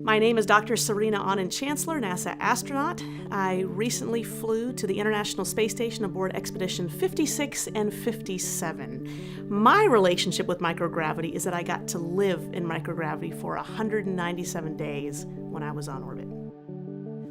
My name is Dr. Serena Anand-Chancellor, NASA astronaut. I recently flew to the International Space Station aboard Expedition 56 and 57. My relationship with microgravity is that I got to live in microgravity for 197 days when I was on orbit.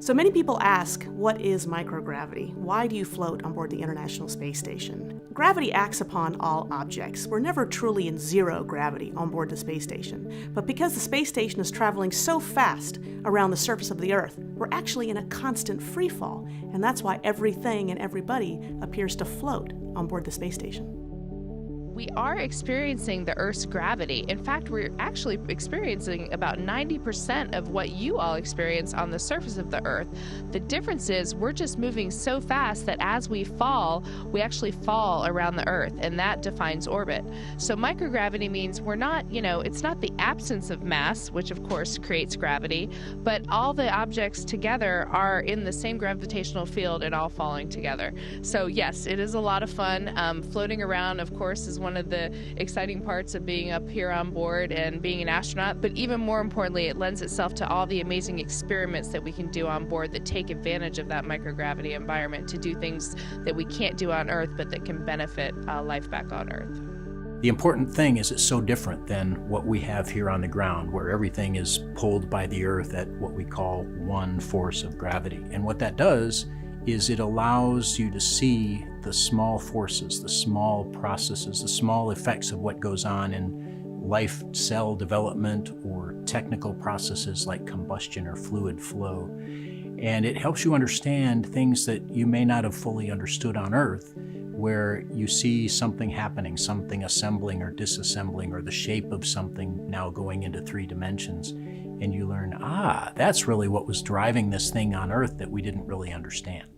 So many people ask, what is microgravity? Why do you float on board the International Space Station? Gravity acts upon all objects. We're never truly in zero gravity on board the space station. But because the space station is traveling so fast around the surface of the Earth, we're actually in a constant free fall. And that's why everything and everybody appears to float on board the space station. We are experiencing the Earth's gravity. In fact, we're actually experiencing about 90% of what you all experience on the surface of the Earth. The difference is we're just moving so fast that as we fall, we actually fall around the Earth, and that defines orbit. So microgravity means we're not, it's not the absence of mass, which of course creates gravity, but all the objects together are in the same gravitational field and all falling together. So yes, it is a lot of fun. Floating around, of course, is one of the exciting parts of being up here on board and being an astronaut, but even more importantly, it lends itself to all the amazing experiments that we can do on board that take advantage of that microgravity environment to do things that we can't do on Earth, but that can benefit life back on Earth. The important thing is it's so different than what we have here on the ground, where everything is pulled by the Earth at what we call one force of gravity. And what that does is it allows you to see the small forces, the small processes, the small effects of what goes on in life cell development or technical processes like combustion or fluid flow. And it helps you understand things that you may not have fully understood on Earth, where you see something happening, something assembling or disassembling, or the shape of something now going into 3 dimensions. And you learn, that's really what was driving this thing on Earth that we didn't really understand.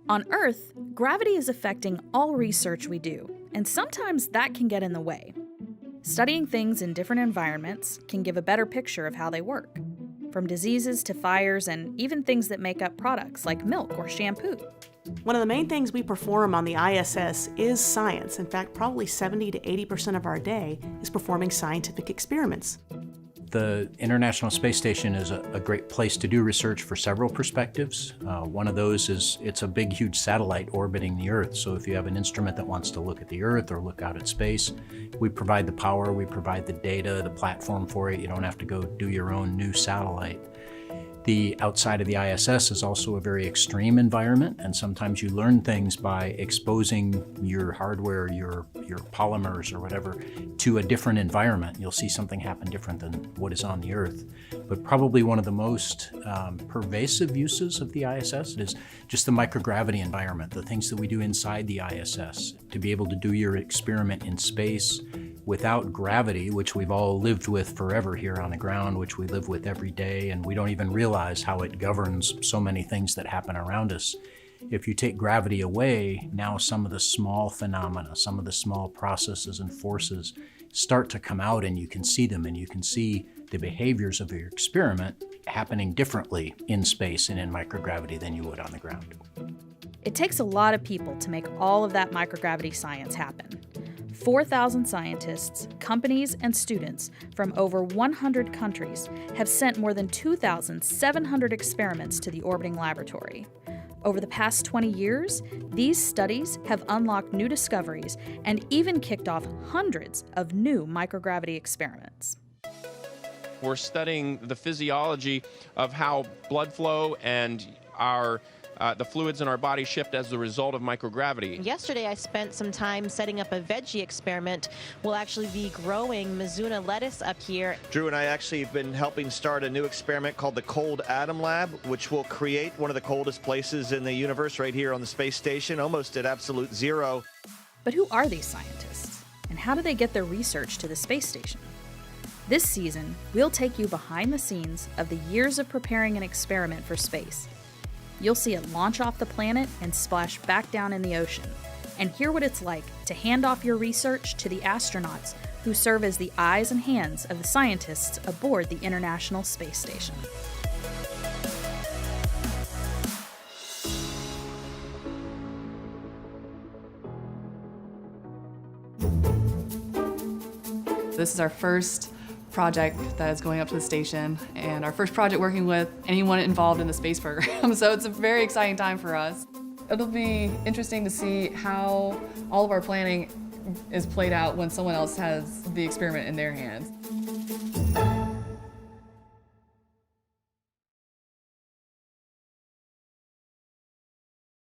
On Earth, gravity is affecting all research we do, and sometimes that can get in the way. Studying things in different environments can give a better picture of how they work, from diseases to fires and even things that make up products like milk or shampoo. One of the main things we perform on the ISS is science. In fact, probably 70 to 80% of our day is performing scientific experiments. The International Space Station is a great place to do research for several perspectives. One of those is it's a big, huge satellite orbiting the Earth. So if you have an instrument that wants to look at the Earth or look out at space, we provide the power, we provide the data, the platform for it. You don't have to go do your own new satellite. The outside of the ISS is also a very extreme environment, and sometimes you learn things by exposing your hardware, your polymers or whatever, to a different environment. You'll see something happen different than what is on the Earth. But probably one of the most pervasive uses of the ISS is just the microgravity environment, the things that we do inside the ISS. To be able to do your experiment in space without gravity, which we've all lived with forever here on the ground, which we live with every day, and we don't even realize how it governs so many things that happen around us. If you take gravity away, now some of the small phenomena, some of the small processes and forces start to come out, and you can see them, and you can see the behaviors of your experiment happening differently in space and in microgravity than you would on the ground. It takes a lot of people to make all of that microgravity science happen. 4,000 scientists, companies, and students from over 100 countries have sent more than 2,700 experiments to the orbiting laboratory. Over the past 20 years, these studies have unlocked new discoveries and even kicked off hundreds of new microgravity experiments. We're studying the physiology of how blood flow and the fluids in our body shift as a result of microgravity. Yesterday, I spent some time setting up a veggie experiment. We'll actually be growing Mizuna lettuce up here. Drew and I actually have been helping start a new experiment called the Cold Atom Lab, which will create one of the coldest places in the universe right here on the space station, almost at absolute zero. But who are these scientists? And how do they get their research to the space station? This season, we'll take you behind the scenes of the years of preparing an experiment for space. You'll see it launch off the planet and splash back down in the ocean, and hear what it's like to hand off your research to the astronauts who serve as the eyes and hands of the scientists aboard the International Space Station. This is our first project that is going up to the station, and our first project working with anyone involved in the space program. So it's a very exciting time for us. It'll be interesting to see how all of our planning is played out when someone else has the experiment in their hands.